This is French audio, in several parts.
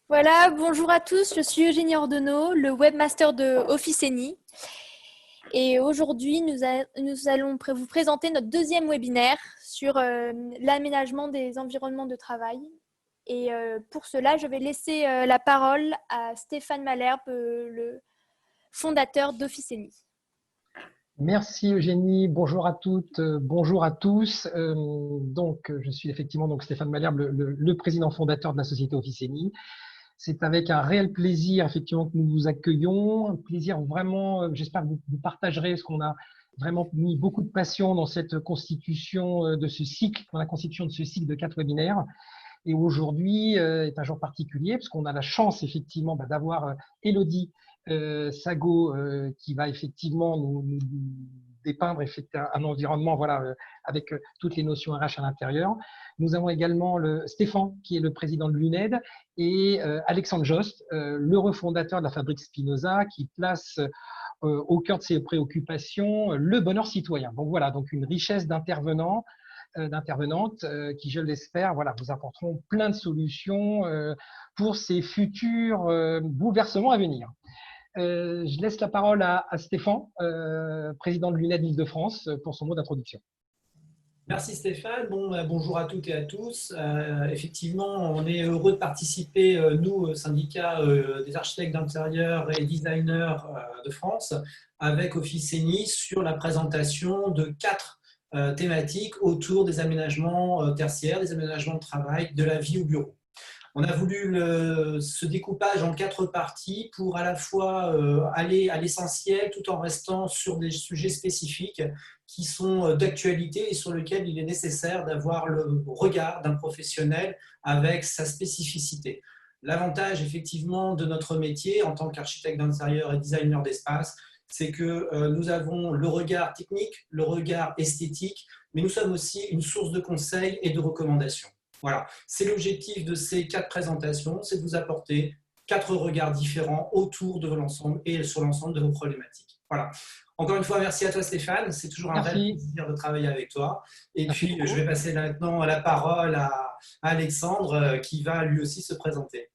Voilà, bonjour à tous, je suis Eugénie Ordenot, le webmaster de Officeni. Et aujourd'hui, nous allons vous présenter notre deuxième webinaire sur l'aménagement des environnements de travail. Et pour cela, je vais laisser la parole à Stéphane Malherbe, le fondateur d'Officeni. Merci Eugénie, bonjour à toutes, bonjour à tous. Je suis effectivement Stéphane Malherbe, le président fondateur de la société Officeni. C'est avec un réel plaisir effectivement que nous vous accueillons, un plaisir vraiment, j'espère que vous partagerez ce qu'on a vraiment mis beaucoup de passion dans cette constitution de ce cycle, dans la constitution de ce cycle de 4 webinaires. Et aujourd'hui est un jour particulier parce qu'on a la chance effectivement d'avoir Élodie Sago qui va effectivement nous dépeindre un environnement avec toutes les notions RH à l'intérieur. Nous avons également Stéphane qui est le président de l'UNED et Alexandre Jost, le refondateur de la Fabrique Spinoza qui place au cœur de ses préoccupations le bonheur citoyen. Donc voilà, donc une richesse d'intervenantes qui, je l'espère, vous apporteront plein de solutions pour ces futurs bouleversements à venir. Je laisse la parole à Stéphane, président de l'UNED Île-de-France, pour son mot d'introduction. Merci Stéphane. Bonjour à toutes et à tous. Effectivement, on est heureux de participer, nous, syndicat des architectes d'intérieur et designers de France, avec Officeni sur la présentation de 4 thématiques autour des aménagements tertiaires, des aménagements de travail, de la vie au bureau. On a voulu ce découpage en 4 parties pour à la fois aller à l'essentiel tout en restant sur des sujets spécifiques qui sont d'actualité et sur lesquels il est nécessaire d'avoir le regard d'un professionnel avec sa spécificité. L'avantage effectivement de notre métier en tant qu'architecte d'intérieur et designer d'espace, c'est que nous avons le regard technique, le regard esthétique, mais nous sommes aussi une source de conseils et de recommandations. Voilà, c'est l'objectif de ces 4 présentations, c'est de vous apporter 4 regards différents autour de l'ensemble et sur l'ensemble de vos problématiques. Voilà. Encore une fois, merci à toi Stéphane, c'est toujours un réel plaisir de travailler avec toi. Et puis, je vais passer maintenant la parole à Alexandre qui va lui aussi se présenter.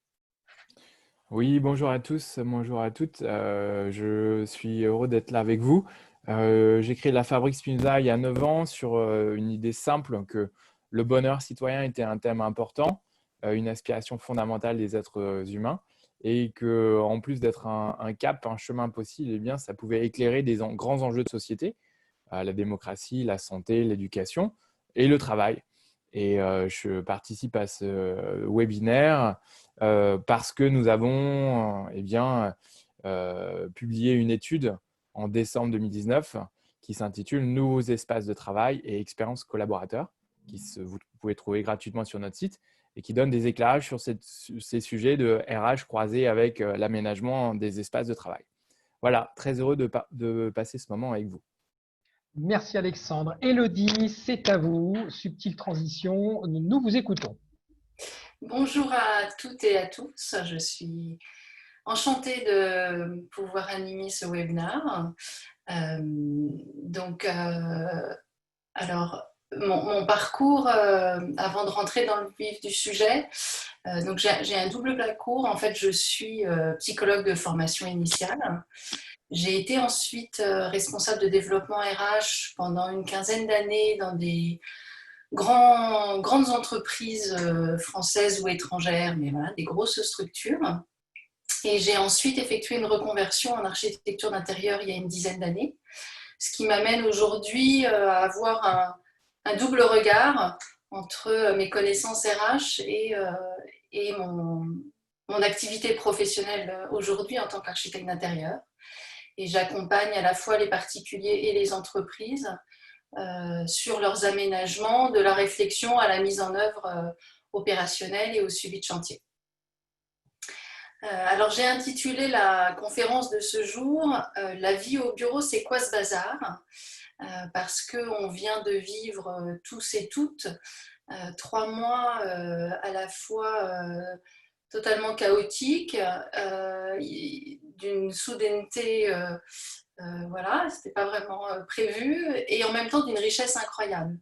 Oui, bonjour à tous, bonjour à toutes. Je suis heureux d'être là avec vous. J'ai créé la Fabrique Spinoza il y a 9 ans sur une idée simple que le bonheur citoyen était un thème important, une aspiration fondamentale des êtres humains et que, en plus d'être un cap, un chemin possible, eh bien, ça pouvait éclairer des grands enjeux de société, la démocratie, la santé, l'éducation et le travail. Et je participe à ce webinaire parce que nous avons publié une étude en décembre 2019 qui s'intitule « Nouveaux espaces de travail et expériences collaborateurs » vous pouvez trouver gratuitement sur notre site et qui donne des éclairages sur ces sujets de RH croisés avec l'aménagement des espaces de travail. Voilà, très heureux de passer ce moment avec vous. Merci Alexandre. Élodie, c'est à vous. Subtile transition, nous vous écoutons. Bonjour à toutes et à tous. Je suis enchantée de pouvoir animer ce webinaire. Alors, mon parcours, avant de rentrer dans le vif du sujet, donc j'ai un double parcours. En fait, je suis psychologue de formation initiale. J'ai été ensuite responsable de développement RH pendant une quinzaine d'années dans des grandes entreprises françaises ou étrangères, mais voilà, des grosses structures. Et j'ai ensuite effectué une reconversion en architecture d'intérieur il y a une dizaine d'années, ce qui m'amène aujourd'hui à avoir un double regard entre mes connaissances RH et mon activité professionnelle aujourd'hui en tant qu'architecte d'intérieur. Et j'accompagne à la fois les particuliers et les entreprises sur leurs aménagements, de la réflexion à la mise en œuvre opérationnelle et au suivi de chantier. Alors j'ai intitulé la conférence de ce jour « La vie au bureau, c'est quoi ce bazar ?» Parce qu'on vient de vivre tous et toutes 3 mois à la fois totalement chaotiques, d'une soudaineté, voilà, c'était pas vraiment prévu, et en même temps d'une richesse incroyable.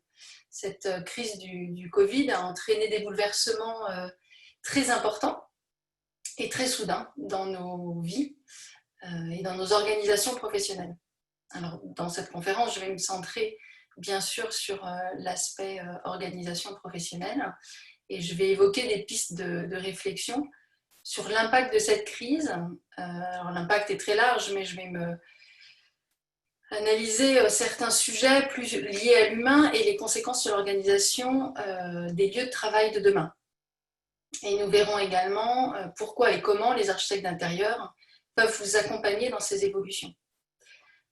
Cette crise du Covid a entraîné des bouleversements très importants et très soudain dans nos vies et dans nos organisations professionnelles. Alors, dans cette conférence, je vais me centrer bien sûr sur l'aspect organisation professionnelle et je vais évoquer des pistes de réflexion sur l'impact de cette crise. Alors, l'impact est très large, mais je vais analyser certains sujets plus liés à l'humain et les conséquences sur l'organisation des lieux de travail de demain. Et nous verrons également pourquoi et comment les architectes d'intérieur peuvent vous accompagner dans ces évolutions.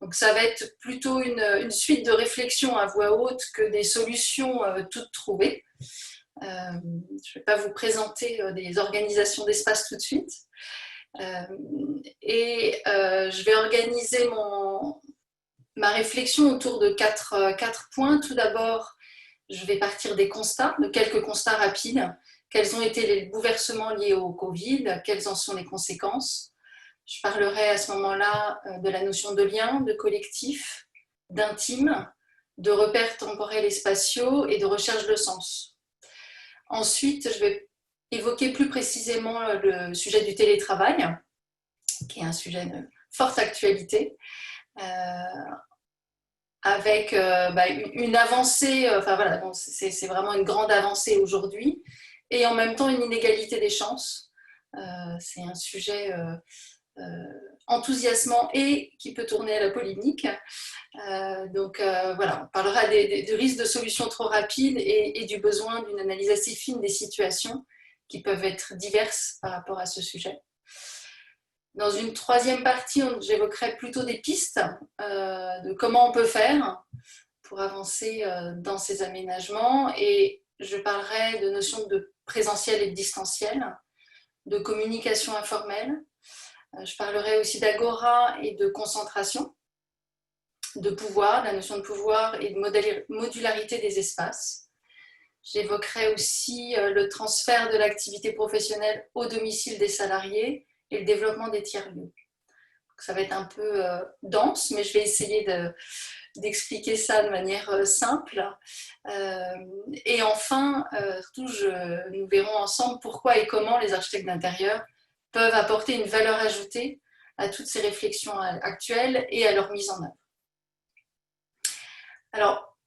Donc ça va être plutôt une suite de réflexions à voix haute que des solutions toutes trouvées. Je ne vais pas vous présenter des organisations d'espace tout de suite. Je vais organiser ma réflexion autour de quatre points. Tout d'abord, je vais partir des constats, de quelques constats rapides. Quels ont été les bouleversements liés au Covid? Quelles en sont les conséquences? Je parlerai à ce moment-là de la notion de lien, de collectif, d'intime, de repères temporels et spatiaux et de recherche de sens. Ensuite, je vais évoquer plus précisément le sujet du télétravail, qui est un sujet de forte actualité, avec une avancée, c'est vraiment une grande avancée aujourd'hui, et en même temps une inégalité des chances. C'est un sujet enthousiasmant et qui peut tourner à la polémique. On parlera du risque de solutions trop rapides et du besoin d'une analyse assez fine des situations qui peuvent être diverses par rapport à ce sujet. Dans une troisième partie, j'évoquerai plutôt des pistes de comment on peut faire pour avancer dans ces aménagements, et je parlerai de notions de présentiel et de distanciel, de communication informelle. Je parlerai aussi d'agora et de concentration, de pouvoir, la notion de pouvoir et de modularité des espaces. J'évoquerai aussi le transfert de l'activité professionnelle au domicile des salariés et le développement des tiers-lieux. Ça va être un peu dense, mais je vais essayer d'expliquer ça de manière simple. Et enfin, nous verrons ensemble pourquoi et comment les architectes d'intérieur peuvent apporter une valeur ajoutée à toutes ces réflexions actuelles et à leur mise en œuvre. Alors,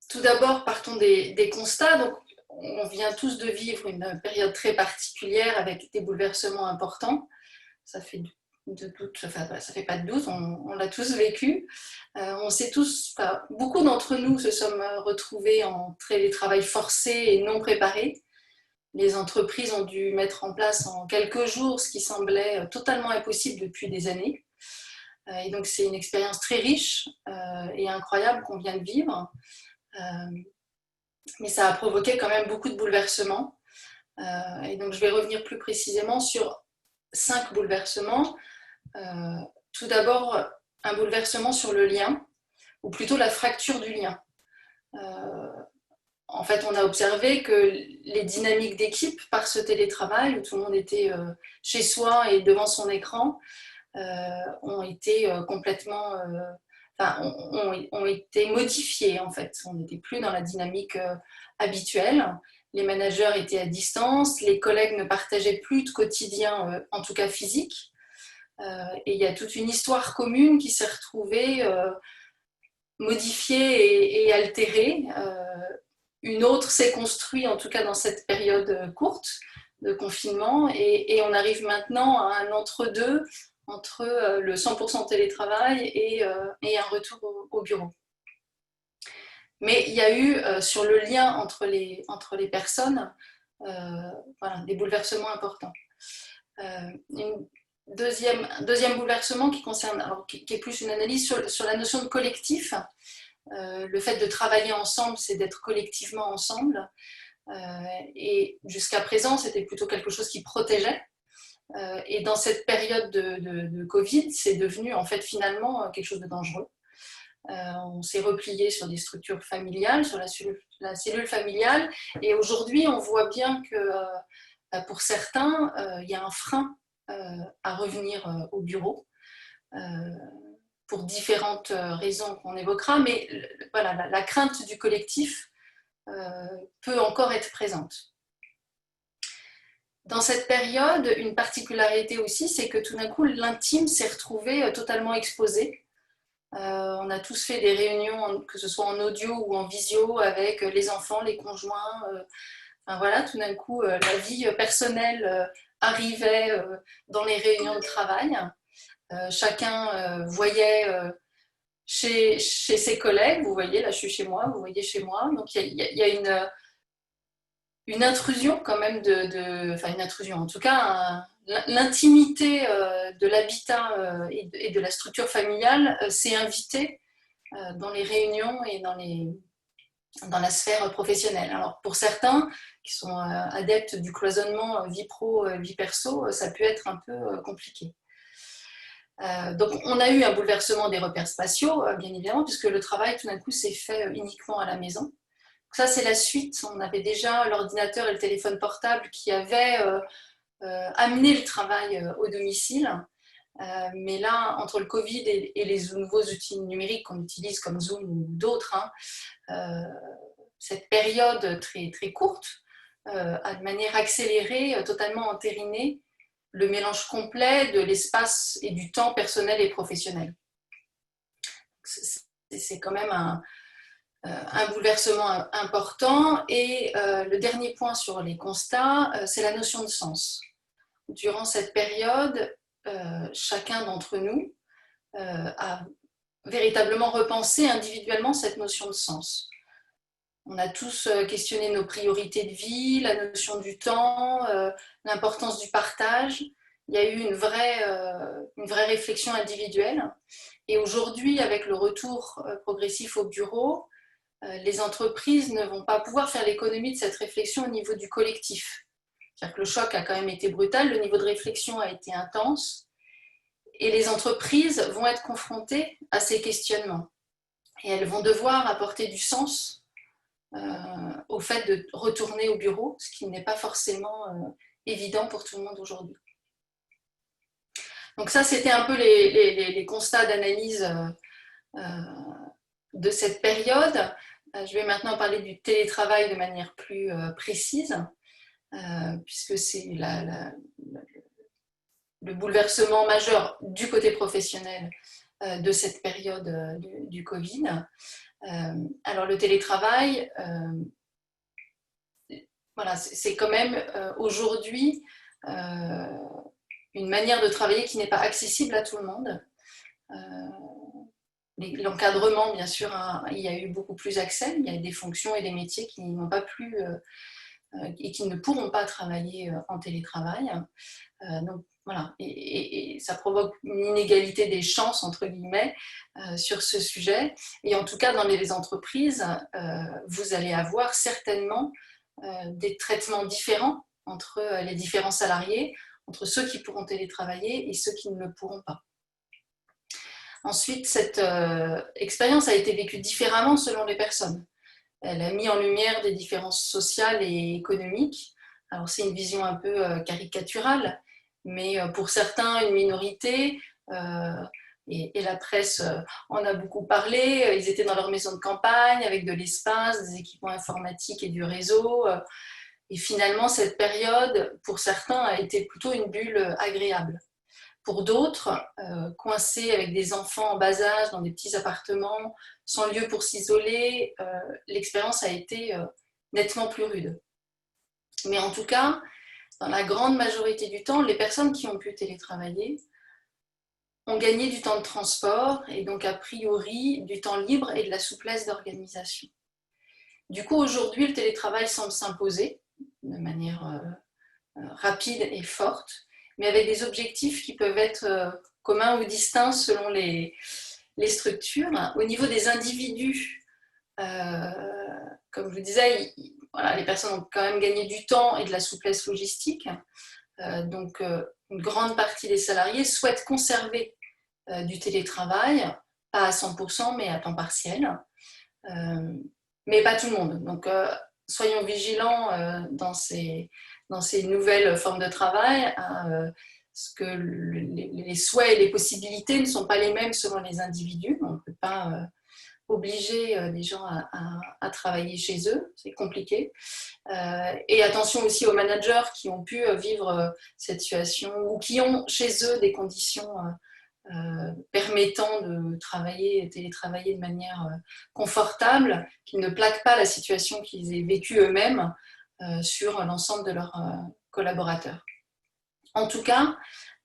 tout d'abord, partons des constats. Donc, on vient tous de vivre une période très particulière avec des bouleversements importants. Ça fait pas de doute, on l'a tous vécu. On sait tous, beaucoup d'entre nous se sommes retrouvés en télétravail forcé et non préparé. Les entreprises ont dû mettre en place en quelques jours ce qui semblait totalement impossible depuis des années. Et donc, c'est une expérience très riche et incroyable qu'on vient de vivre. Mais ça a provoqué quand même beaucoup de bouleversements. Et donc, je vais revenir plus précisément sur 5 bouleversements. Tout d'abord, un bouleversement sur le lien, ou plutôt la fracture du lien. En fait, on a observé que les dynamiques d'équipe par ce télétravail, où tout le monde était chez soi et devant son écran, ont été complètement, ont été modifiées en fait. On n'était plus dans la dynamique habituelle. Les managers étaient à distance, les collègues ne partageaient plus de quotidien, en tout cas physique. Et il y a toute une histoire commune qui s'est retrouvée modifiée et altérée. Une autre s'est construite, en tout cas dans cette période courte de confinement, et on arrive maintenant à un entre-deux entre le 100% télétravail et un retour au bureau. Mais il y a eu sur le lien entre les personnes des bouleversements importants. Deuxième bouleversement qui concerne, qui est plus une analyse sur la notion de collectif. Le fait de travailler ensemble, c'est d'être collectivement ensemble. Et jusqu'à présent, c'était plutôt quelque chose qui protégeait. Et dans cette période de Covid, c'est devenu en fait finalement quelque chose de dangereux. On s'est replié sur des structures familiales, sur la cellule familiale. Et aujourd'hui, on voit bien que pour certains, il y a un frein à revenir au bureau. Pour différentes raisons qu'on évoquera, mais voilà, la crainte du collectif peut encore être présente. Dans cette période, une particularité aussi, c'est que tout d'un coup, l'intime s'est retrouvé totalement exposé. On a tous fait des réunions, que ce soit en audio ou en visio, avec les enfants, les conjoints. Enfin, voilà, tout d'un coup, la vie personnelle arrivait dans les réunions de travail. Chacun voyait chez ses collègues, vous voyez, là je suis chez moi, vous voyez chez moi. Donc il y a une intrusion quand même enfin une intrusion, en tout cas l'intimité de l'habitat et de la structure familiale s'est invitée dans les réunions et dans la sphère professionnelle. Alors pour certains qui sont adeptes du cloisonnement vie pro, vie perso, ça peut être un peu compliqué. Donc on a eu un bouleversement des repères spatiaux, bien évidemment, puisque le travail tout d'un coup s'est fait uniquement à la maison. Ça, c'est la suite. On avait déjà l'ordinateur et le téléphone portable qui avaient amené le travail au domicile. Mais là, entre le Covid et les nouveaux outils numériques qu'on utilise comme Zoom ou d'autres, cette période très, très courte a de manière accélérée, totalement entérinée, le mélange complet de l'espace et du temps personnel et professionnel. C'est quand même un bouleversement important. Et le dernier point sur les constats, c'est la notion de sens. Durant cette période, chacun d'entre nous a véritablement repensé individuellement cette notion de sens. On a tous questionné nos priorités de vie, la notion du temps, l'importance du partage. Il y a eu une vraie réflexion individuelle. Et aujourd'hui, avec le retour progressif au bureau, les entreprises ne vont pas pouvoir faire l'économie de cette réflexion au niveau du collectif. C'est-à-dire que le choc a quand même été brutal, le niveau de réflexion a été intense, et les entreprises vont être confrontées à ces questionnements. Et elles vont devoir apporter du sens au fait de retourner au bureau, ce qui n'est pas forcément évident pour tout le monde aujourd'hui. Donc ça, c'était un peu les constats d'analyse de cette période. Je vais maintenant parler du télétravail de manière plus précise, puisque c'est le bouleversement majeur du côté professionnel de cette période du Covid. Alors le télétravail, voilà, c'est quand même aujourd'hui une manière de travailler qui n'est pas accessible à tout le monde. L'encadrement, bien sûr, il y a eu beaucoup plus accès. Il y a des fonctions et des métiers qui n'ont pas pu et qui ne pourront pas travailler en télétravail. Donc voilà, et ça provoque une inégalité des chances, entre guillemets, sur ce sujet. Et en tout cas, dans les entreprises, vous allez avoir certainement des traitements différents entre les différents salariés, entre ceux qui pourront télétravailler et ceux qui ne le pourront pas. Ensuite, cette expérience a été vécue différemment selon les personnes. Elle a mis en lumière des différences sociales et économiques. Alors, c'est une vision un peu caricaturale, mais pour certains, une minorité, et la presse en a beaucoup parlé, ils étaient dans leur maison de campagne avec de l'espace, des équipements informatiques et du réseau. Et finalement, cette période, pour certains, a été plutôt une bulle agréable. Pour d'autres, coincés avec des enfants en bas âge dans des petits appartements, sans lieu pour s'isoler, l'expérience a été nettement plus rude. Mais en tout cas, dans la grande majorité du temps, les personnes qui ont pu télétravailler ont gagné du temps de transport et donc a priori du temps libre et de la souplesse d'organisation. Du coup, aujourd'hui, le télétravail semble s'imposer de manière rapide et forte, mais avec des objectifs qui peuvent être communs ou distincts selon les structures. Au niveau des individus, comme je vous disais, voilà, les personnes ont quand même gagné du temps et de la souplesse logistique. Donc, une grande partie des salariés souhaitent conserver du télétravail, pas à 100%, mais à temps partiel. Mais pas tout le monde. Donc, soyons vigilants dans ces nouvelles formes de travail, parce que les souhaits et les possibilités ne sont pas les mêmes selon les individus. On ne peut pas obliger les gens à travailler chez eux, c'est compliqué. Et attention aussi aux managers qui ont pu vivre cette situation ou qui ont chez eux des conditions permettant de télétravailler de manière confortable, qu'ils ne plaquent pas la situation qu'ils aient vécue eux-mêmes sur l'ensemble de leurs collaborateurs. En tout cas,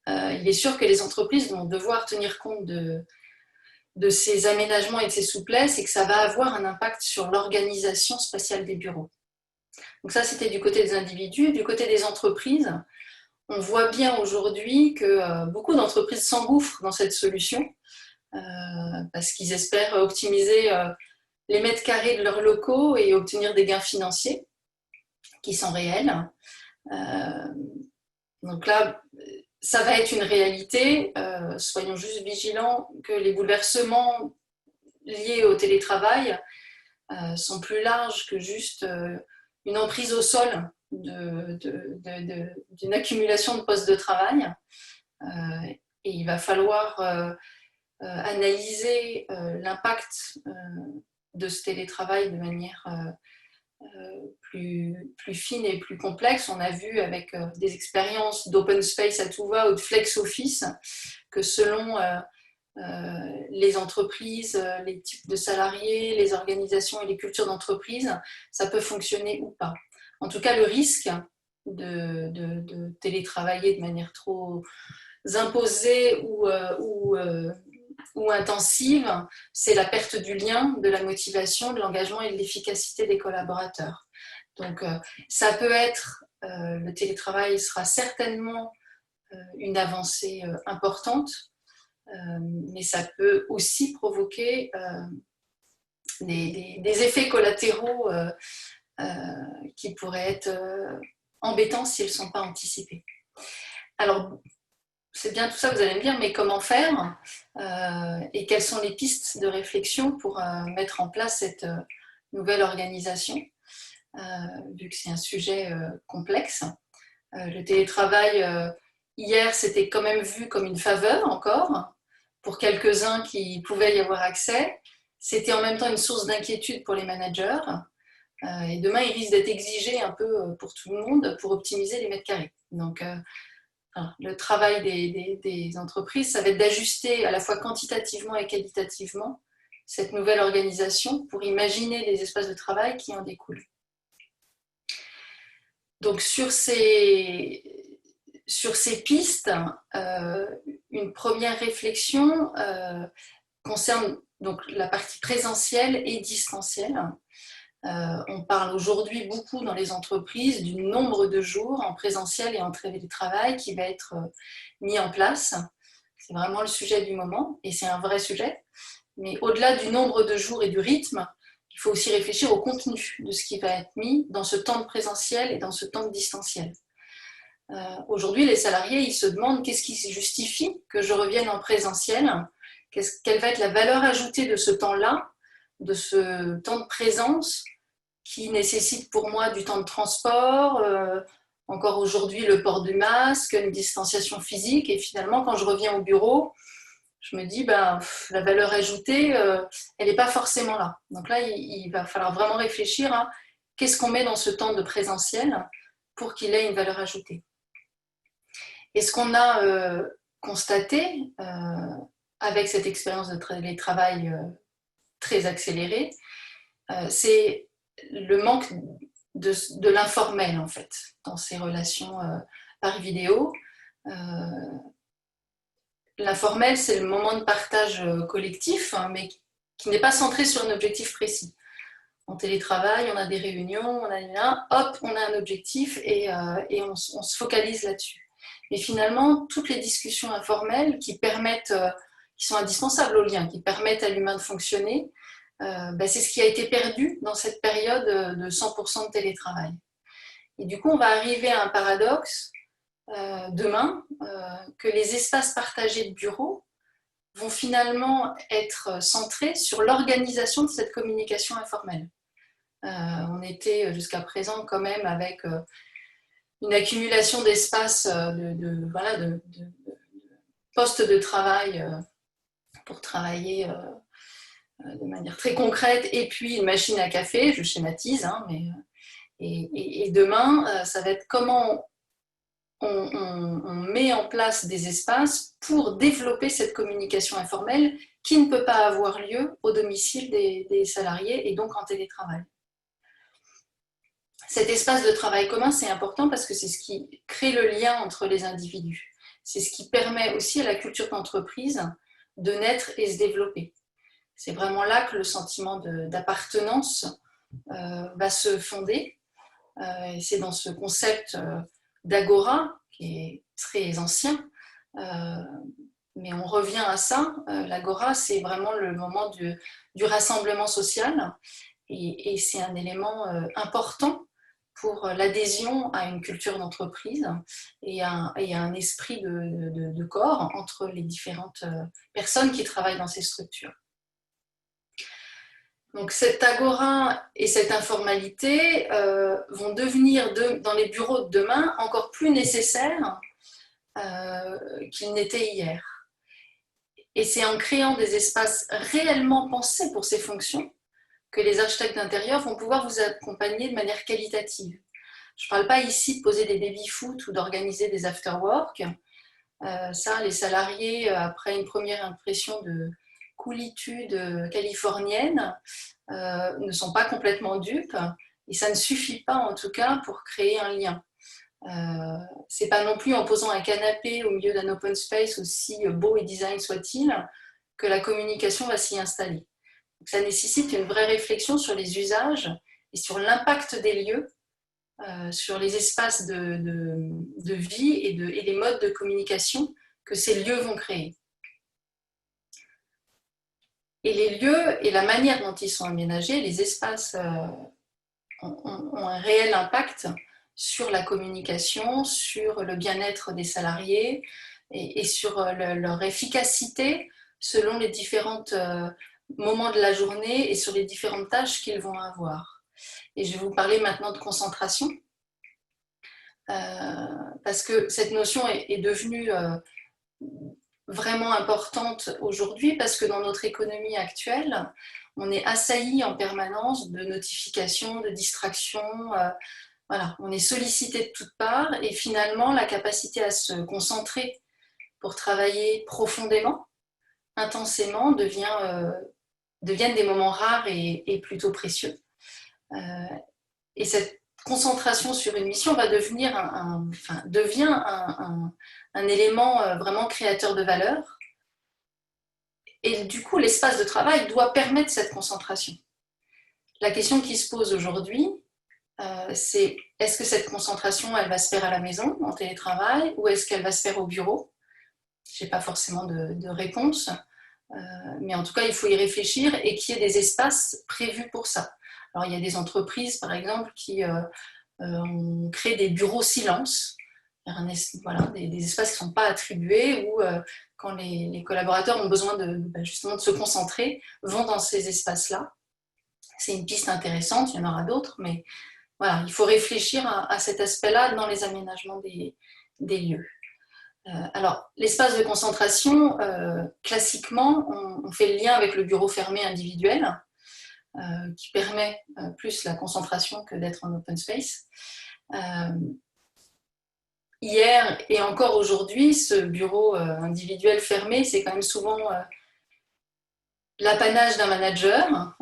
il est sûr que les entreprises vont devoir tenir compte de ces aménagements et de ces souplesses et que ça va avoir un impact sur l'organisation spatiale des bureaux. Donc ça, c'était du côté des individus. Du côté des entreprises, on voit bien aujourd'hui que beaucoup d'entreprises s'engouffrent dans cette solution parce qu'ils espèrent optimiser les mètres carrés de leurs locaux et obtenir des gains financiers qui sont réels. Donc là, ça va être une réalité. Soyons juste vigilants que les bouleversements liés au télétravail sont plus larges que juste une emprise au sol d'une accumulation de postes de travail. Et il va falloir analyser l'impact de ce télétravail de manière plus fine et plus complexe. On a vu avec des expériences d'open space à tout va ou de flex office que selon les entreprises, les types de salariés, les organisations et les cultures d'entreprise, ça peut fonctionner ou pas. En tout cas, le risque de télétravailler de manière trop imposée ou intensive, c'est la perte du lien, de la motivation, de l'engagement et de l'efficacité des collaborateurs. Donc, ça peut être, le télétravail sera certainement une avancée importante, mais ça peut aussi provoquer des effets collatéraux qui pourraient être embêtants s'ils ne sont pas anticipés. Alors, c'est bien tout ça, vous allez me dire, mais comment faire et quelles sont les pistes de réflexion pour mettre en place cette nouvelle organisation, vu que c'est un sujet complexe. Le télétravail, hier, c'était quand même vu comme une faveur encore, pour quelques-uns qui pouvaient y avoir accès. C'était en même temps une source d'inquiétude pour les managers. Et demain, il risque d'être exigé un peu pour tout le monde pour optimiser les mètres carrés. Donc, le travail des entreprises, ça va être d'ajuster à la fois quantitativement et qualitativement cette nouvelle organisation pour imaginer les espaces de travail qui en découlent. Donc, sur ces pistes, une première réflexion concerne donc la partie présentielle et distancielle. On parle aujourd'hui beaucoup dans les entreprises du nombre de jours en présentiel et en télétravail qui va être mis en place. C'est vraiment le sujet du moment et c'est un vrai sujet. Mais au-delà du nombre de jours et du rythme, il faut aussi réfléchir au contenu de ce qui va être mis dans ce temps de présentiel et dans ce temps de distanciel. Aujourd'hui, les salariés, ils se demandent qu'est-ce qui justifie que je revienne en présentiel, quelle va être la valeur ajoutée de ce temps-là, de ce temps de présence qui nécessite pour moi du temps de transport, encore aujourd'hui le port du masque, une distanciation physique, et finalement quand je reviens au bureau, je me dis la valeur ajoutée, elle n'est pas forcément là. Donc là, il va falloir vraiment réfléchir à qu'est-ce qu'on met dans ce temps de présentiel pour qu'il ait une valeur ajoutée. Et ce qu'on a constaté avec cette expérience de télétravail très accélérée, c'est le manque de l'informel en fait dans ces relations par vidéo. L'informel, c'est le moment de partage collectif, mais qui n'est pas centré sur un objectif précis. En télétravail, on a des réunions, on a un objectif et on se focalise là-dessus. Et finalement, toutes les discussions informelles qui sont indispensables au lien, qui permettent à l'humain de fonctionner, c'est ce qui a été perdu dans cette période de 100% de télétravail. Et du coup, on va arriver à un paradoxe demain, que les espaces partagés de bureaux vont finalement être centrés sur l'organisation de cette communication informelle. On était jusqu'à présent quand même avec une accumulation d'espaces de postes de travail pour travailler de manière très concrète, et puis une machine à café, je schématise, hein, et demain, ça va être comment on met en place des espaces pour développer cette communication informelle qui ne peut pas avoir lieu au domicile des salariés et donc en télétravail. Cet espace de travail commun, c'est important parce que c'est ce qui crée le lien entre les individus. C'est ce qui permet aussi à la culture d'entreprise de naître et se développer. C'est vraiment là que le sentiment d'appartenance va se fonder. Et c'est dans ce concept d'agora, qui est très ancien, mais on revient à ça. L'agora, c'est vraiment le moment du rassemblement social et c'est un élément important pour l'adhésion à une culture d'entreprise et à un esprit de corps entre les différentes personnes qui travaillent dans ces structures. Donc cette agora et cette informalité vont devenir dans les bureaux de demain encore plus nécessaires qu'ils n'étaient hier. Et c'est en créant des espaces réellement pensés pour ces fonctions que les architectes d'intérieur vont pouvoir vous accompagner de manière qualitative. Je ne parle pas ici de poser des baby-foot ou d'organiser des after-work. Ça, les salariés, après une première impression de coolitude californienne, ne sont pas complètement dupes. Et ça ne suffit pas, en tout cas, pour créer un lien. C'est pas non plus en posant un canapé au milieu d'un open space, aussi beau et design soit-il, que la communication va s'y installer. Donc, ça nécessite une vraie réflexion sur les usages et sur l'impact des lieux, sur les espaces de vie et les modes de communication que ces lieux vont créer. Et les lieux et la manière dont ils sont aménagés, les espaces ont un réel impact sur la communication, sur le bien-être des salariés et sur leur efficacité selon les différents moments de la journée et sur les différentes tâches qu'ils vont avoir. Et je vais vous parler maintenant de concentration, parce que cette notion est devenue vraiment importante aujourd'hui, parce que dans notre économie actuelle, on est assailli en permanence de notifications, de distractions. Voilà, on est sollicité de toutes parts et finalement, la capacité à se concentrer pour travailler profondément, intensément, deviennent des moments rares et plutôt précieux. Et cette concentration sur une mission va devient un élément vraiment créateur de valeur. Et du coup, l'espace de travail doit permettre cette concentration. La question qui se pose aujourd'hui, c'est est-ce que cette concentration, elle va se faire à la maison, en télétravail, ou est-ce qu'elle va se faire au bureau? Je n'ai pas forcément de réponse, mais en tout cas, il faut y réfléchir et qu'il y ait des espaces prévus pour ça. Alors, il y a des entreprises, par exemple, qui ont créé des bureaux silence, voilà, des espaces qui ne sont pas attribués, où quand les collaborateurs ont besoin justement de se concentrer, vont dans ces espaces-là. C'est une piste intéressante, il y en aura d'autres, mais voilà, il faut réfléchir à cet aspect-là dans les aménagements des lieux. Alors, l'espace de concentration, classiquement, on fait le lien avec le bureau fermé individuel, qui permet plus la concentration que d'être en open space. Hier et encore aujourd'hui, ce bureau individuel fermé, c'est quand même souvent l'apanage d'un manager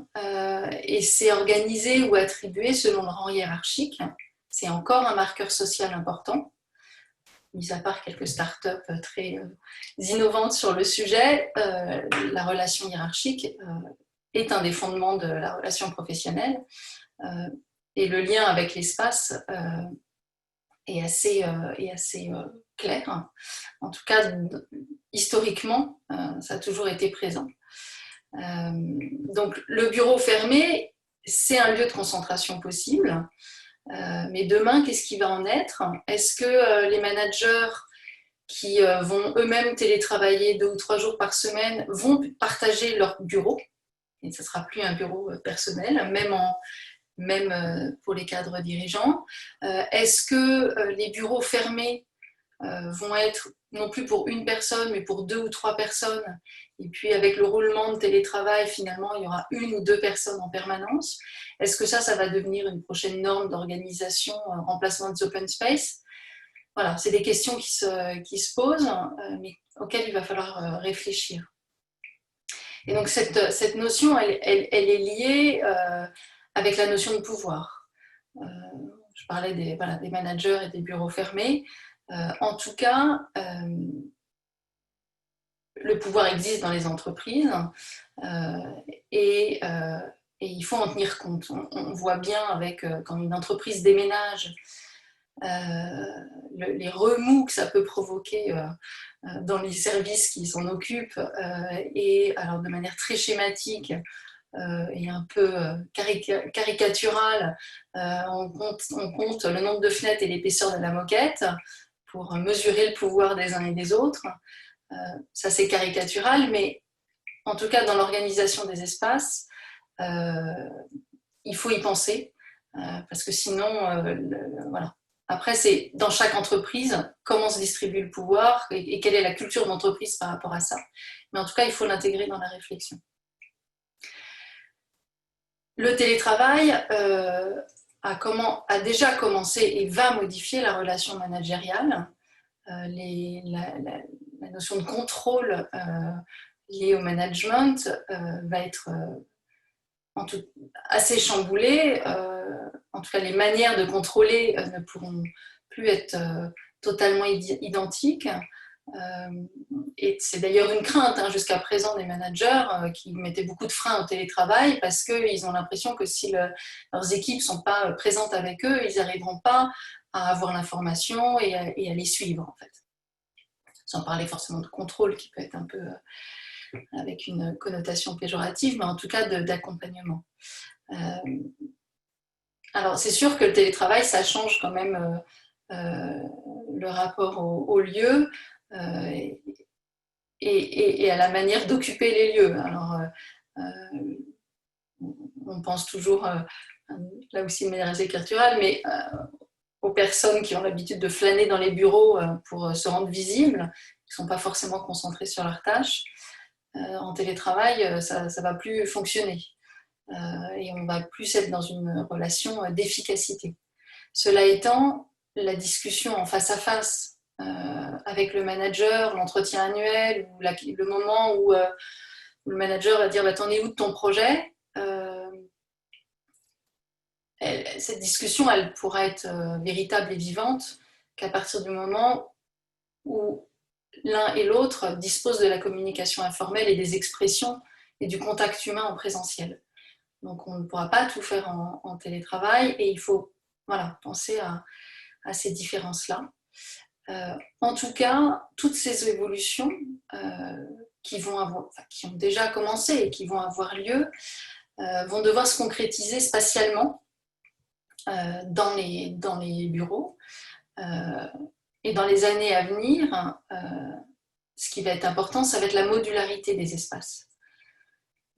et c'est organisé ou attribué selon le rang hiérarchique. C'est encore un marqueur social important, mis à part quelques startups très innovantes sur le sujet. La relation hiérarchique est un des fondements de la relation professionnelle et le lien avec l'espace est assez clair. En tout cas, historiquement, ça a toujours été présent. Donc, le bureau fermé, c'est un lieu de concentration possible. Mais demain, qu'est-ce qui va en être? Est-ce que les managers qui vont eux-mêmes télétravailler 2 ou 3 jours par semaine vont partager leur bureau? Et ce ne sera plus un bureau personnel, même pour les cadres dirigeants. Est-ce que les bureaux fermés vont être non plus pour une personne, mais pour 2 ou 3 personnes. Et puis avec le roulement de télétravail, finalement, il y aura 1 ou 2 personnes en permanence. Est-ce que ça va devenir une prochaine norme d'organisation, remplacement des open space? Voilà, c'est des questions qui se posent, mais auxquelles il va falloir réfléchir. Et donc cette notion, elle est liée avec la notion de pouvoir. Je parlais des managers et des bureaux fermés. En tout cas, le pouvoir existe dans les entreprises et il faut en tenir compte. On voit bien quand une entreprise déménage, les remous que ça peut provoquer dans les services qui s'en occupent, et alors de manière très schématique et un peu caricaturale, on compte le nombre de fenêtres et l'épaisseur de la moquette pour mesurer le pouvoir des uns et des autres. Ça c'est caricatural, mais en tout cas dans l'organisation des espaces, il faut y penser, parce que sinon, voilà. Après, c'est dans chaque entreprise, comment se distribue le pouvoir et quelle est la culture d'entreprise par rapport à ça. Mais en tout cas, il faut l'intégrer dans la réflexion. Le télétravail a déjà commencé et va modifier la relation managériale. La notion de contrôle liée au management va être assez chamboulée. En tout cas, les manières de contrôler ne pourront plus être totalement identiques. Et c'est d'ailleurs une crainte jusqu'à présent des managers qui mettaient beaucoup de freins au télétravail parce qu'ils ont l'impression que si leurs équipes ne sont pas présentes avec eux, ils n'arriveront pas à avoir l'information et à les suivre, en fait. Sans parler forcément de contrôle qui peut être un peu avec une connotation péjorative, mais en tout cas d'accompagnement. Alors c'est sûr que le télétravail, ça change quand même le rapport au lieu et à la manière d'occuper les lieux. Alors on pense toujours, là aussi de manière assez caricturale, mais aux personnes qui ont l'habitude de flâner dans les bureaux pour se rendre visibles, qui ne sont pas forcément concentrées sur leurs tâches. En télétravail, ça ne va plus fonctionner. Et on va plus être dans une relation d'efficacité. Cela étant, la discussion en face à face avec le manager, l'entretien annuel, ou le moment où le manager va dire bah, t'en es où de ton projet, cette discussion elle pourra être véritable et vivante qu'à partir du moment où l'un et l'autre disposent de la communication informelle et des expressions et du contact humain en présentiel. Donc on ne pourra pas tout faire en télétravail et il faut penser à ces différences-là. En tout cas, toutes ces évolutions qui ont déjà commencé et qui vont avoir lieu vont devoir se concrétiser spatialement dans les bureaux. Et dans les années à venir, ce qui va être important, ça va être la modularité des espaces.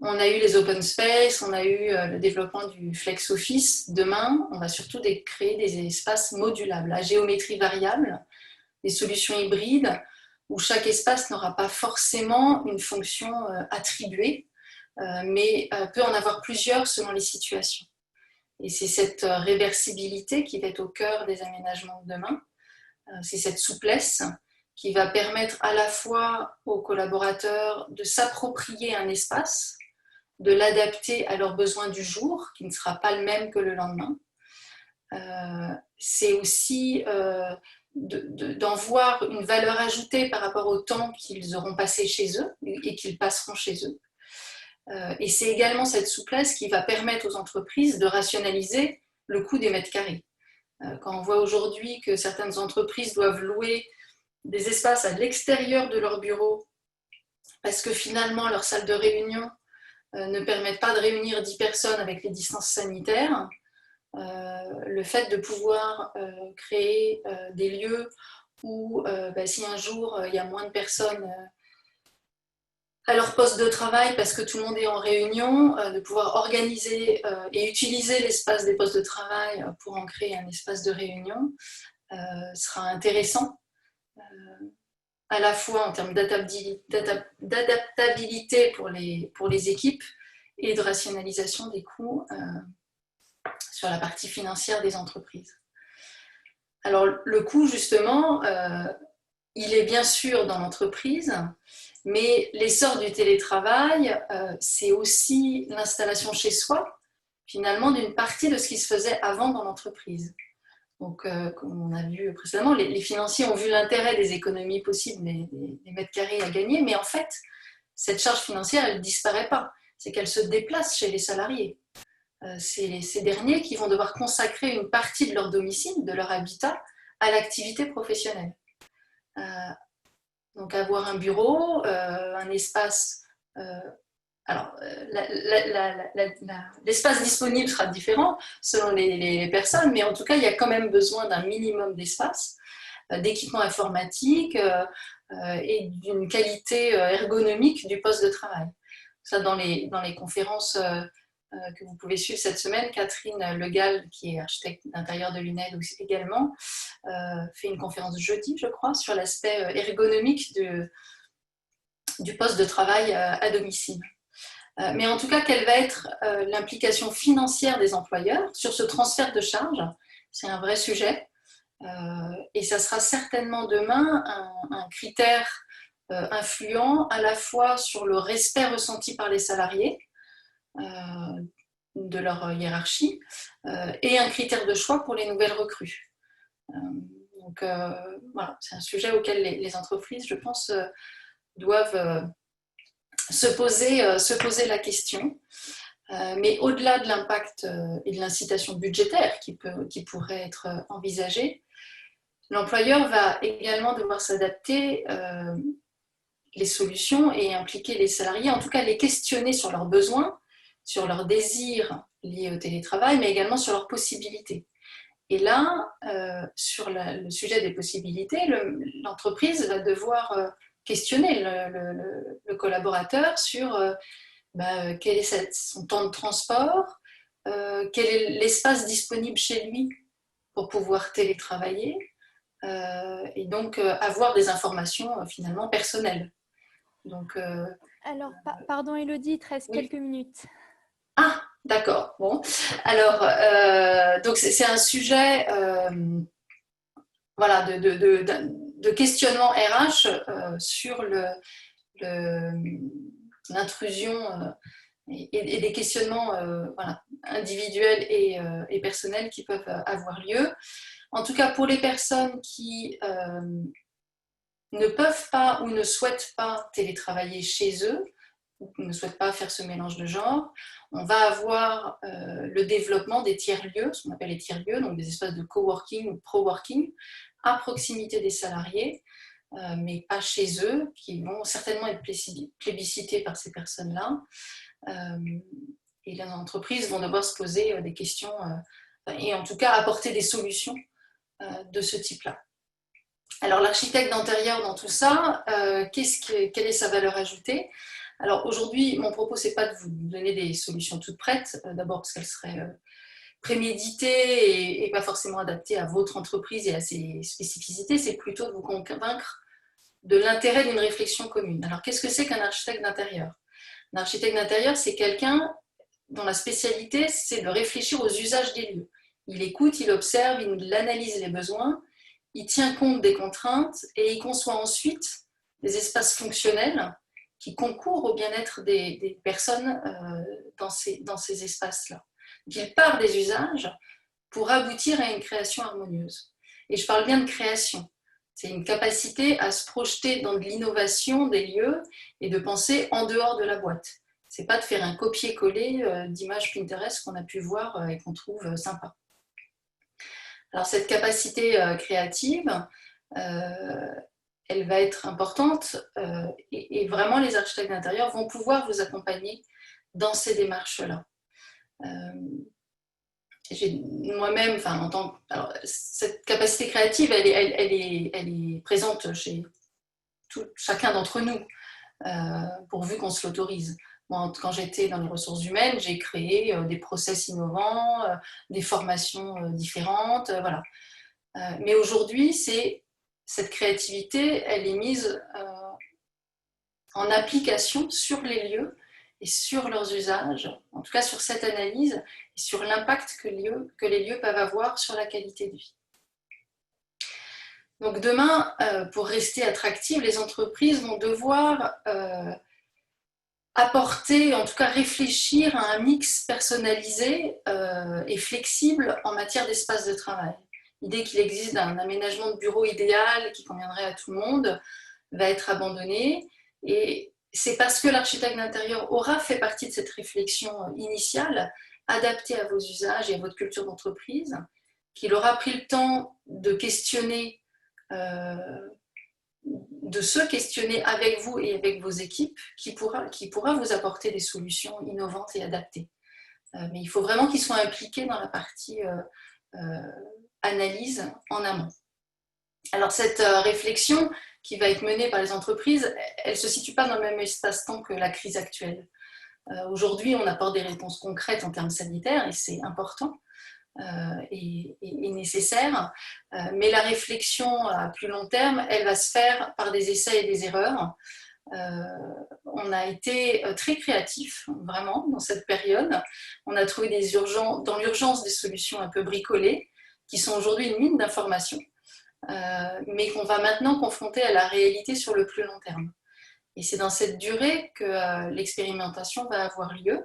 On a eu les open space, on a eu le développement du flex office. Demain, on va surtout créer des espaces modulables, à géométrie variable, des solutions hybrides, où chaque espace n'aura pas forcément une fonction attribuée, mais peut en avoir plusieurs selon les situations. Et c'est cette réversibilité qui va être au cœur des aménagements de demain. C'est cette souplesse qui va permettre à la fois aux collaborateurs de s'approprier un espace, de l'adapter à leurs besoins du jour, qui ne sera pas le même que le lendemain. C'est aussi d'en voir une valeur ajoutée par rapport au temps qu'ils auront passé chez eux et qu'ils passeront chez eux. Et c'est également cette souplesse qui va permettre aux entreprises de rationaliser le coût des mètres carrés. Quand on voit aujourd'hui que certaines entreprises doivent louer des espaces à l'extérieur de leur bureau parce que finalement leur salle de réunion ne permettent pas de réunir 10 personnes avec les distances sanitaires, le fait de pouvoir créer des lieux où si un jour il y a moins de personnes à leur poste de travail parce que tout le monde est en réunion, de pouvoir organiser et utiliser l'espace des postes de travail pour en créer un espace de réunion sera intéressant à la fois en termes d'adaptabilité pour les équipes et de rationalisation des coûts sur la partie financière des entreprises. Alors, le coût, justement, il est bien sûr dans l'entreprise, mais l'essor du télétravail, c'est aussi l'installation chez soi, finalement, d'une partie de ce qui se faisait avant dans l'entreprise. Donc, comme on a vu précédemment, les financiers ont vu l'intérêt des économies possibles, des mètres carrés à gagner, mais en fait, cette charge financière, elle ne disparaît pas. C'est qu'elle se déplace chez les salariés. C'est ces derniers qui vont devoir consacrer une partie de leur domicile, de leur habitat, à l'activité professionnelle. Donc, avoir un bureau, un espace... Alors, l'espace disponible sera différent selon les personnes, mais en tout cas, il y a quand même besoin d'un minimum d'espace, d'équipement informatique et d'une qualité ergonomique du poste de travail. Ça, dans les conférences que vous pouvez suivre cette semaine, Catherine Legal, qui est architecte d'intérieur de l'UNED également, fait une conférence jeudi, je crois, sur l'aspect ergonomique du poste de travail à domicile. Mais en tout cas, quelle va être l'implication financière des employeurs sur ce transfert de charges? C'est un vrai sujet. Et ça sera certainement demain un critère influent à la fois sur le respect ressenti par les salariés de leur hiérarchie et un critère de choix pour les nouvelles recrues. Donc voilà, c'est un sujet auquel les entreprises, je pense, doivent se poser la question. Mais au-delà de l'impact et de l'incitation budgétaire qui pourrait être envisagée, l'employeur va également devoir s'adapter les solutions et impliquer les salariés, en tout cas les questionner sur leurs besoins, sur leurs désirs liés au télétravail, mais également sur leurs possibilités. Et là, sur le sujet des possibilités, l'entreprise va devoir questionner le collaborateur sur quel est son temps de transport, quel est l'espace disponible chez lui pour pouvoir télétravailler, et donc avoir des informations finalement personnelles. Donc, alors, pardon Élodie, il te reste quelques minutes. Ah, d'accord. Bon, alors, donc c'est un sujet voilà, de questionnement RH sur l'intrusion et des questionnements voilà, individuels et personnels qui peuvent avoir lieu. En tout cas, pour les personnes qui ne peuvent pas ou ne souhaitent pas télétravailler chez eux, ou ne souhaitent pas faire ce mélange de genres, on va avoir le développement des tiers-lieux, ce qu'on appelle les tiers-lieux, donc des espaces de coworking ou pro-working, à proximité des salariés, mais pas chez eux, qui vont certainement être plébiscités par ces personnes-là. Et les entreprises vont devoir se poser des questions et en tout cas apporter des solutions de ce type-là. Alors l'architecte d'intérieur dans tout ça, quelle est sa valeur ajoutée? Alors aujourd'hui, mon propos, c'est pas de vous donner des solutions toutes prêtes, d'abord parce qu'elles seraient préméditées et pas forcément adaptées à votre entreprise et à ses spécificités, c'est plutôt de vous convaincre de l'intérêt d'une réflexion commune. Alors qu'est-ce que c'est qu'un architecte d'intérieur? Un architecte d'intérieur, c'est quelqu'un dont la spécialité, c'est de réfléchir aux usages des lieux. Il écoute, il observe, il analyse les besoins, il tient compte des contraintes et il conçoit ensuite des espaces fonctionnels qui concourent au bien-être des personnes dans ces espaces-là. Il part des usages pour aboutir à une création harmonieuse. Et je parle bien de création. C'est une capacité à se projeter dans de l'innovation des lieux et de penser en dehors de la boîte. C'est pas de faire un copier-coller d'images Pinterest qu'on a pu voir et qu'on trouve sympa. Alors cette capacité créative, elle va être importante et vraiment les architectes d'intérieur vont pouvoir vous accompagner dans ces démarches-là. Moi-même, cette capacité créative, elle est présente chez chacun d'entre nous, pourvu qu'on se l'autorise. Moi, quand j'étais dans les ressources humaines, j'ai créé des process innovants, des formations différentes, voilà. Mais aujourd'hui, c'est cette créativité, elle est mise en application sur les lieux et sur leurs usages, en tout cas sur cette analyse et sur l'impact que les lieux peuvent avoir sur la qualité de vie. Donc demain, pour rester attractives, les entreprises vont devoir apporter, en tout cas réfléchir à un mix personnalisé et flexible en matière d'espace de travail. L'idée qu'il existe un aménagement de bureau idéal qui conviendrait à tout le monde va être abandonnée. Et c'est parce que l'architecte d'intérieur aura fait partie de cette réflexion initiale, adaptée à vos usages et à votre culture d'entreprise, qu'il aura pris le temps de questionner, de se questionner avec vous et avec vos équipes, qui pourra vous apporter des solutions innovantes et adaptées. Mais il faut vraiment qu'ils soient impliqués dans la partie analyse en amont. Alors cette réflexion qui va être menée par les entreprises, elle ne se situe pas dans le même espace-temps que la crise actuelle. Aujourd'hui, on apporte des réponses concrètes en termes sanitaires et c'est important et nécessaire, mais la réflexion à plus long terme, elle va se faire par des essais et des erreurs. On a été très créatifs, vraiment, dans cette période. On a trouvé dans l'urgence des solutions un peu bricolées, qui sont aujourd'hui une mine d'informations, mais qu'on va maintenant confronter à la réalité sur le plus long terme. Et c'est dans cette durée que l'expérimentation va avoir lieu.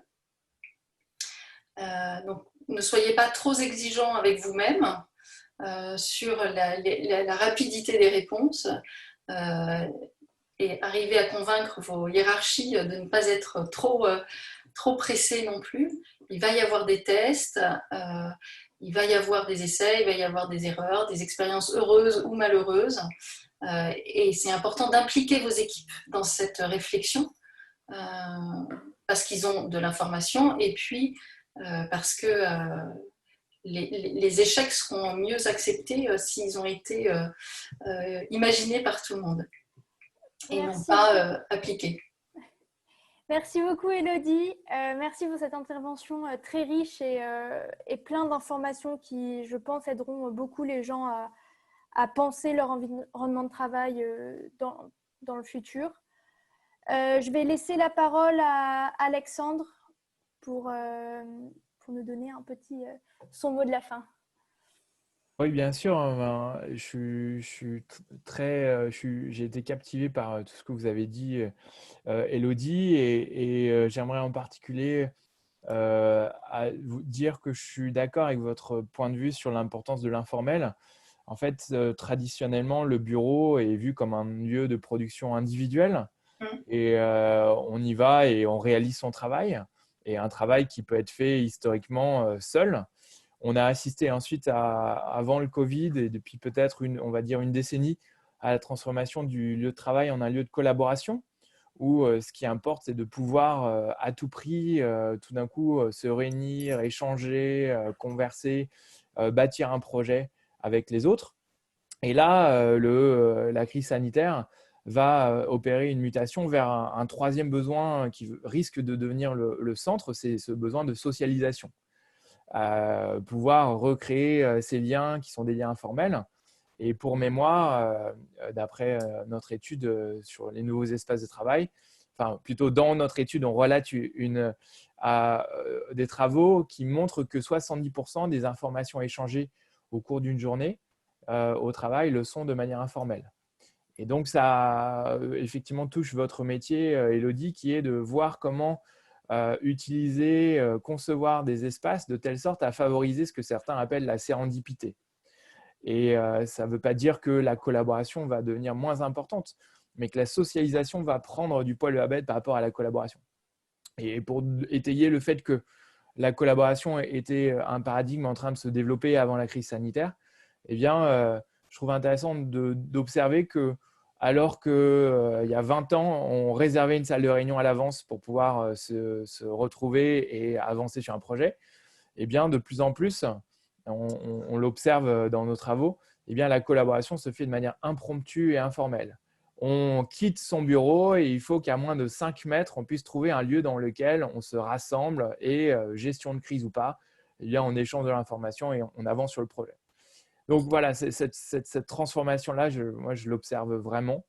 Donc, ne soyez pas trop exigeants avec vous-même sur la rapidité des réponses et arriver à convaincre vos hiérarchies de ne pas être trop pressés non plus. Il va y avoir des tests, il va y avoir des essais, il va y avoir des erreurs, des expériences heureuses ou malheureuses. Et c'est important d'impliquer vos équipes dans cette réflexion parce qu'ils ont de l'information et puis parce que les échecs seront mieux acceptés s'ils ont été imaginés par tout le monde et non pas appliqués. Merci beaucoup Élodie, merci pour cette intervention très riche et plein d'informations qui, je pense, aideront beaucoup les gens à penser leur environnement de travail dans le futur. Je vais laisser la parole à Alexandre pour nous donner un petit son mot de la fin. Oui, bien sûr. J'ai été captivé par tout ce que vous avez dit, Élodie, et j'aimerais en particulier à vous dire que je suis d'accord avec votre point de vue sur l'importance de l'informel. En fait, traditionnellement, le bureau est vu comme un lieu de production individuelle et on y va et on réalise son travail, et un travail qui peut être fait historiquement seul. On a assisté ensuite, avant le Covid et depuis peut-être on va dire une décennie, à la transformation du lieu de travail en un lieu de collaboration où ce qui importe, c'est de pouvoir à tout prix, tout d'un coup, se réunir, échanger, converser, bâtir un projet avec les autres. Et là, la crise sanitaire va opérer une mutation vers un troisième besoin qui risque de devenir le centre, c'est ce besoin de socialisation. Pouvoir recréer ces liens qui sont des liens informels. Et pour mémoire, d'après notre étude sur les nouveaux espaces de travail, enfin plutôt dans notre étude, on relate des travaux qui montrent que 70% des informations échangées au cours d'une journée au travail le sont de manière informelle. Et donc ça effectivement touche votre métier, Élodie, qui est de voir comment utiliser, concevoir des espaces de telle sorte à favoriser ce que certains appellent la sérendipité. Et ça ne veut pas dire que la collaboration va devenir moins importante, mais que la socialisation va prendre du poil de la bête par rapport à la collaboration. Et pour étayer le fait que la collaboration était un paradigme en train de se développer avant la crise sanitaire, eh bien, je trouve intéressant d'observer que alors qu'il y a 20 ans, on réservait une salle de réunion à l'avance pour pouvoir se retrouver et avancer sur un projet, eh bien, de plus en plus, on l'observe dans nos travaux, eh bien, la collaboration se fait de manière impromptue et informelle. On quitte son bureau et il faut qu'à moins de 5 mètres, on puisse trouver un lieu dans lequel on se rassemble et, gestion de crise ou pas, eh bien, on échange de l'information et on avance sur le projet. Donc voilà, cette transformation-là, moi, je l'observe vraiment.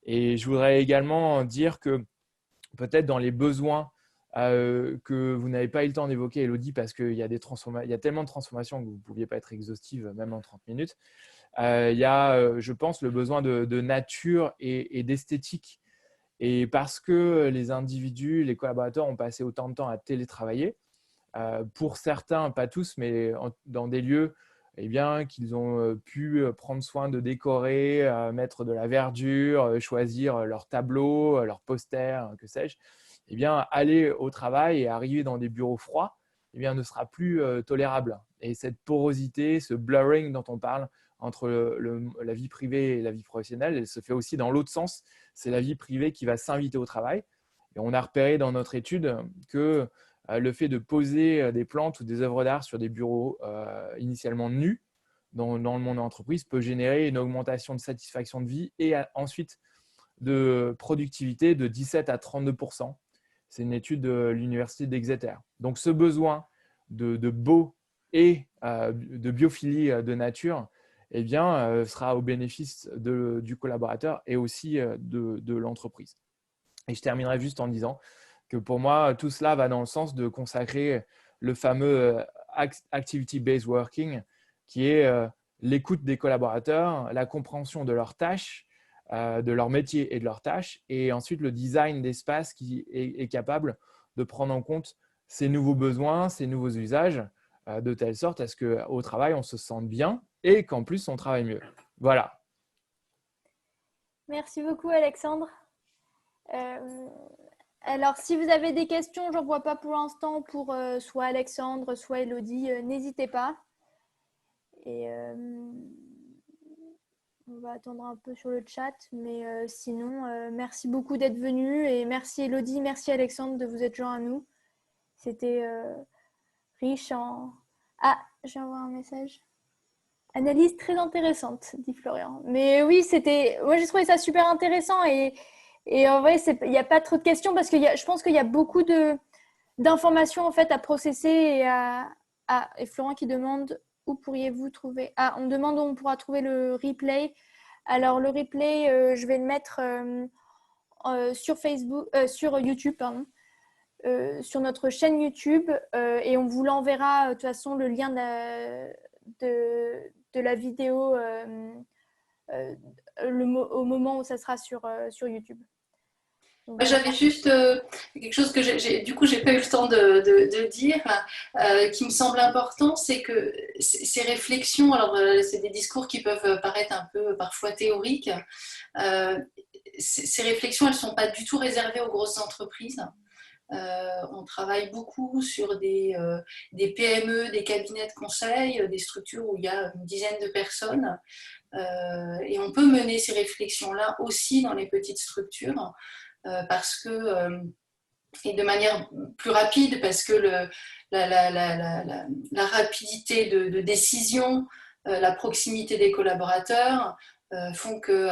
Et je voudrais également dire que peut-être dans les besoins que vous n'avez pas eu le temps d'évoquer, Elodie, parce qu'il y a il y a tellement de transformations que vous ne pouviez pas être exhaustive, même en 30 minutes. Il y a, je pense, le besoin de nature et d'esthétique. Et parce que les individus, les collaborateurs ont passé autant de temps à télétravailler, pour certains, pas tous, mais dans des lieux eh bien, qu'ils ont pu prendre soin de décorer, mettre de la verdure, choisir leur tableau, leur poster, que sais-je, eh bien, aller au travail et arriver dans des bureaux froids eh bien, ne sera plus tolérable. Et cette porosité, ce blurring dont on parle entre la vie privée et la vie professionnelle, elle se fait aussi dans l'autre sens. C'est la vie privée qui va s'inviter au travail. Et on a repéré dans notre étude que le fait de poser des plantes ou des œuvres d'art sur des bureaux initialement nus dans le monde de l'entreprise peut générer une augmentation de satisfaction de vie et ensuite de productivité de 17 à 32%. C'est une étude de l'université d'Exeter. Donc ce besoin de beau et de biophilie de nature eh bien, sera au bénéfice du collaborateur et aussi de l'entreprise. Et je terminerai juste en disant que pour moi, tout cela va dans le sens de consacrer le fameux activity-based working, qui est l'écoute des collaborateurs, la compréhension de leurs tâches, de leur métier et de leurs tâches, et ensuite le design d'espace qui est capable de prendre en compte ces nouveaux besoins, ces nouveaux usages, de telle sorte à ce qu'au travail, on se sente bien et qu'en plus, on travaille mieux. Voilà. Merci beaucoup, Alexandre. Alors, si vous avez des questions, j'en vois pas pour l'instant pour soit Alexandre, soit Elodie, n'hésitez pas. Et on va attendre un peu sur le chat, mais sinon, merci beaucoup d'être venus et merci Elodie, merci Alexandre de vous être joints à nous. C'était riche en… Ah, j'ai envoyé un message. Analyse très intéressante, dit Florian. Mais oui, moi j'ai trouvé ça super intéressant et en vrai, il n'y a pas trop de questions parce que je pense qu'il y a beaucoup d'informations en fait à processer et Florian qui demande où pourriez-vous trouver… Ah, on me demande où on pourra trouver le replay. Alors le replay, je vais le mettre sur Facebook, sur YouTube, pardon. Sur notre chaîne YouTube et on vous l'enverra de toute façon le lien de la vidéo au moment où ça sera sur YouTube. Donc, j'avais juste quelque chose que du coup j'ai pas eu le temps de dire qui me semble important, c'est que ces réflexions, alors c'est des discours qui peuvent paraître un peu parfois théoriques, ces réflexions elles sont pas du tout réservées aux grosses entreprises. On travaille beaucoup sur des PME, des cabinets de conseil, des structures où il y a une dizaine de personnes. Et on peut mener ces réflexions-là aussi dans les petites structures parce que, et de manière plus rapide, parce que la rapidité de décision, la proximité des collaborateurs font que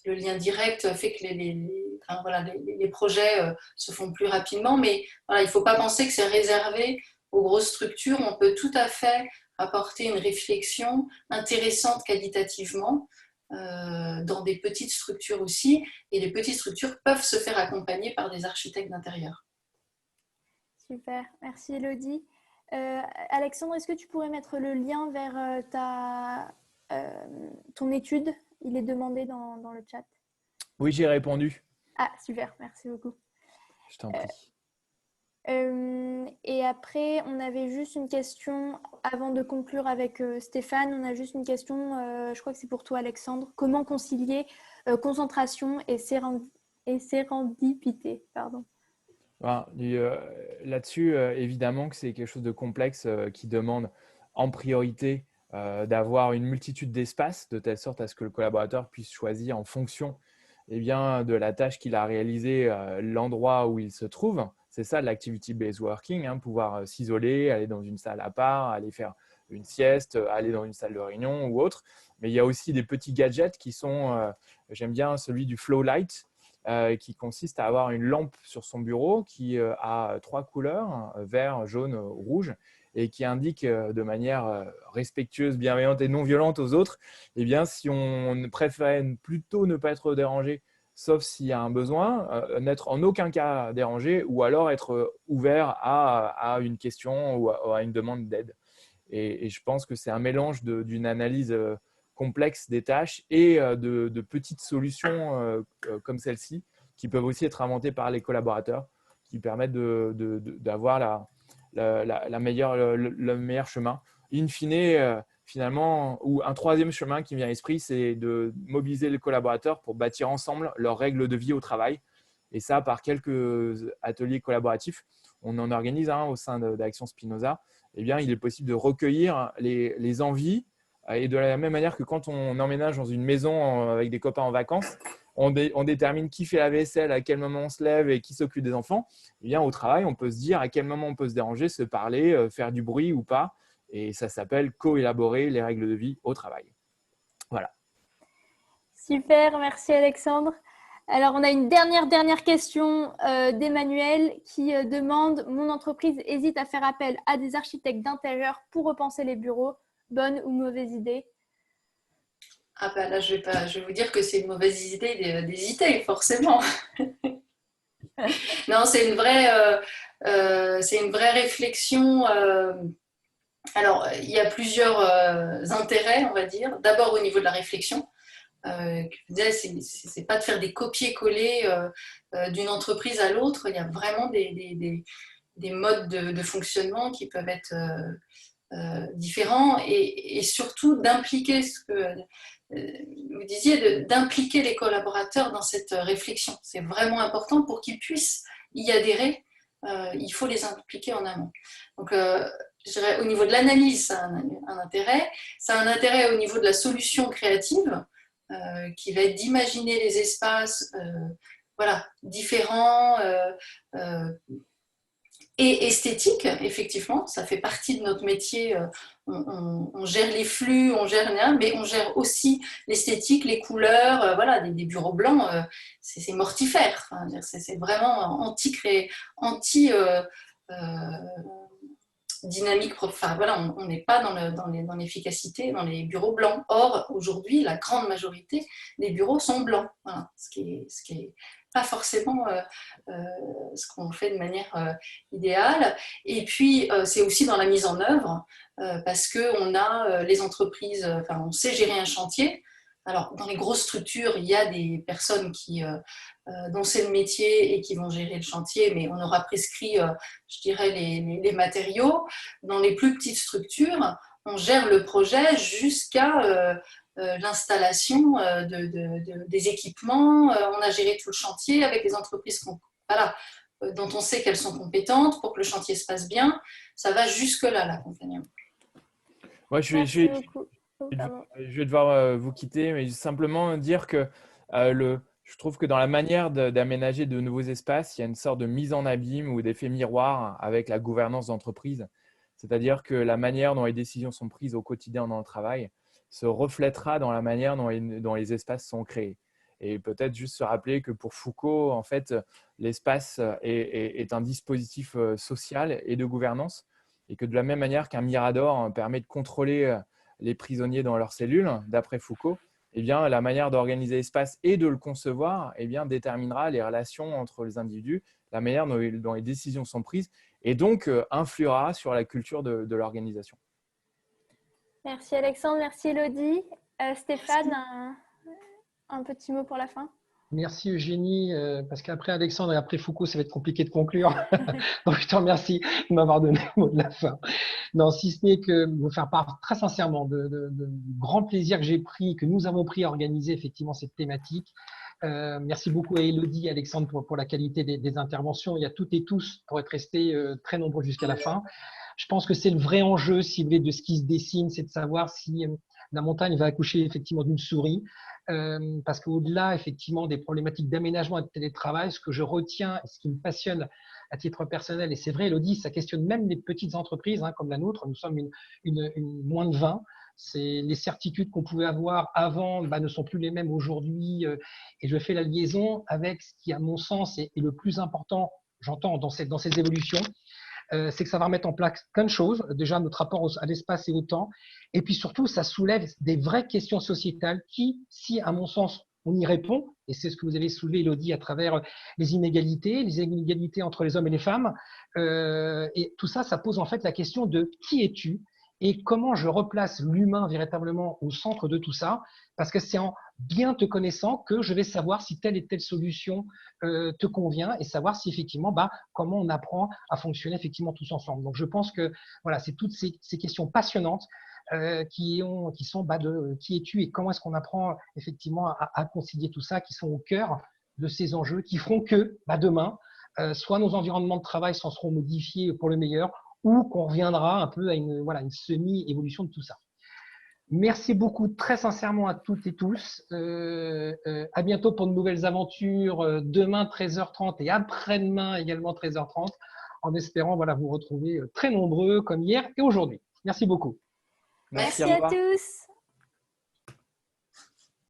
le lien direct fait que les projets se font plus rapidement, mais voilà, il ne faut pas penser que c'est réservé aux grosses structures. On peut tout à fait apporter une réflexion intéressante qualitativement dans des petites structures aussi, et les petites structures peuvent se faire accompagner par des architectes d'intérieur. Super, merci Elodie. Alexandre, est-ce que tu pourrais mettre le lien vers ton étude? Il est demandé dans le chat. Oui, j'ai répondu. Ah, super, merci beaucoup. Je t'en prie. Et après, on avait juste une question, avant de conclure avec Stéphane, on a juste une question, je crois que c'est pour toi Alexandre. Comment concilier concentration et sérendipité, pardon. Là-dessus, évidemment que c'est quelque chose de complexe qui demande en priorité d'avoir une multitude d'espaces de telle sorte à ce que le collaborateur puisse choisir en fonction de la tâche qu'il a réalisée, l'endroit où il se trouve. C'est ça l'activity-based working, pouvoir s'isoler, aller dans une salle à part, aller faire une sieste, aller dans une salle de réunion ou autre. Mais il y a aussi des petits gadgets qui sont, j'aime bien celui du flow light, qui consiste à avoir une lampe sur son bureau qui a 3 couleurs, vert, jaune, rouge, et qui indique de manière respectueuse, bienveillante et non violente aux autres, eh bien, si on préfère plutôt ne pas être dérangé, sauf s'il y a un besoin, n'être en aucun cas dérangé ou alors être ouvert à une question ou à une demande d'aide. Et je pense que c'est un mélange d'une analyse complexe des tâches et de petites solutions comme celle-ci qui peuvent aussi être inventées par les collaborateurs, qui permettent d'avoir le meilleur chemin. In fine, finalement, ou un troisième chemin qui me vient à l'esprit, c'est de mobiliser les collaborateurs pour bâtir ensemble leurs règles de vie au travail. Et ça, par quelques ateliers collaboratifs, on en organise au sein d'Action Spinoza. Eh bien, il est possible de recueillir les envies. Et de la même manière que quand on emménage dans une maison avec des copains en vacances, on détermine qui fait la vaisselle, à quel moment on se lève et qui s'occupe des enfants. Eh bien, au travail, on peut se dire à quel moment on peut se déranger, se parler, faire du bruit ou pas. Et ça s'appelle co-élaborer les règles de vie au travail. Voilà. Super, merci Alexandre. Alors, on a une dernière question d'Emmanuel qui demande « Mon entreprise hésite à faire appel à des architectes d'intérieur pour repenser les bureaux. Bonne ou mauvaise idée ?» Ah bah là, je vais vous dire que c'est une mauvaise idée d'hésiter, forcément. Non, c'est une vraie réflexion. Alors, il y a plusieurs intérêts, on va dire. D'abord, au niveau de la réflexion. C'est pas de faire des copier-coller d'une entreprise à l'autre. Il y a vraiment des modes de fonctionnement qui peuvent être différents et surtout d'impliquer ce que vous disiez, d'impliquer les collaborateurs dans cette réflexion. C'est vraiment important pour qu'ils puissent y adhérer. Il faut les impliquer en amont. Donc, je dirais, au niveau de l'analyse, ça a un intérêt. Ça a un intérêt au niveau de la solution créative, qui va être d'imaginer les espaces différents et esthétiques, effectivement. Ça fait partie de notre métier. On gère les flux, on gère mais on gère aussi l'esthétique, les couleurs. Des bureaux blancs, c'est mortifère. Enfin, c'est vraiment anti dynamique. Enfin, on n'est pas dans l'efficacité dans les bureaux blancs. Or, aujourd'hui, la grande majorité des bureaux sont blancs. Voilà, ce qui est pas forcément ce qu'on fait de manière idéale. Et puis, c'est aussi dans la mise en œuvre, parce qu'on a les entreprises, on sait gérer un chantier. Alors, dans les grosses structures, il y a des personnes dont c'est le métier et qui vont gérer le chantier, mais on aura prescrit, je dirais, les matériaux. Dans les plus petites structures, on gère le projet jusqu'à l'installation des équipements. On a géré tout le chantier avec les entreprises dont on sait qu'elles sont compétentes pour que le chantier se passe bien. Ça va jusque-là, l'accompagnement. Ouais, Merci beaucoup. Je vais devoir vous quitter, mais simplement dire que je trouve que dans la manière d'aménager de nouveaux espaces, il y a une sorte de mise en abîme ou d'effet miroir avec la gouvernance d'entreprise. C'est-à-dire que la manière dont les décisions sont prises au quotidien dans le travail se reflètera dans la manière dont les espaces sont créés. Et peut-être juste se rappeler que pour Foucault, en fait, l'espace est un dispositif social et de gouvernance, et que de la même manière qu'un mirador permet de contrôler les prisonniers dans leurs cellules, d'après Foucault, eh bien, la manière d'organiser l'espace et de le concevoir déterminera les relations entre les individus, la manière dont les décisions sont prises, et donc influera sur la culture de l'organisation. Merci Alexandre, merci Elodie. Stéphane, un petit mot pour la fin. Merci Eugénie, parce qu'après Alexandre et après Foucault, ça va être compliqué de conclure. Donc je te remercie de m'avoir donné le mot de la fin. Non, si ce n'est que vous faire part très sincèrement de grand plaisir que nous avons pris à organiser effectivement cette thématique. Merci beaucoup à Elodie et Alexandre pour la qualité des interventions. Il y a toutes et tous pour être restés très nombreux jusqu'à la fin. Je pense que c'est le vrai enjeu, si vous voulez, de ce qui se dessine, c'est de savoir si la montagne va accoucher effectivement d'une souris. Parce qu'au-delà effectivement des problématiques d'aménagement et de télétravail, ce que je retiens, ce qui me passionne à titre personnel, et c'est vrai Elodie, ça questionne même les petites entreprises comme la nôtre, nous sommes une moins de 20, Les certitudes qu'on pouvait avoir avant ne sont plus les mêmes aujourd'hui. Et je fais la liaison avec ce qui, à mon sens, est le plus important, j'entends, dans ces évolutions. C'est que ça va remettre en place plein de choses. Déjà, notre rapport à l'espace et au temps. Et puis surtout, ça soulève des vraies questions sociétales qui, si, à mon sens, on y répond, et c'est ce que vous avez soulevé, Elodie, à travers les inégalités entre les hommes et les femmes. Et tout ça, ça pose en fait la question de qui es-tu et comment je replace l'humain véritablement au centre de tout ça, parce que c'est en bien te connaissant que je vais savoir si telle et telle solution te convient et savoir si effectivement, comment on apprend à fonctionner effectivement tous ensemble. Donc, je pense que voilà, c'est toutes ces questions passionnantes qui sont de qui es-tu et comment est-ce qu'on apprend effectivement à concilier tout ça, qui sont au cœur de ces enjeux qui feront que demain, soit nos environnements de travail s'en seront modifiés pour le meilleur, ou qu'on reviendra un peu à une semi-évolution de tout ça. Merci beaucoup très sincèrement à toutes et tous. À bientôt pour de nouvelles aventures, demain 13h30 et après-demain également 13h30, en espérant vous retrouver très nombreux comme hier et aujourd'hui. Merci beaucoup. Merci à tous.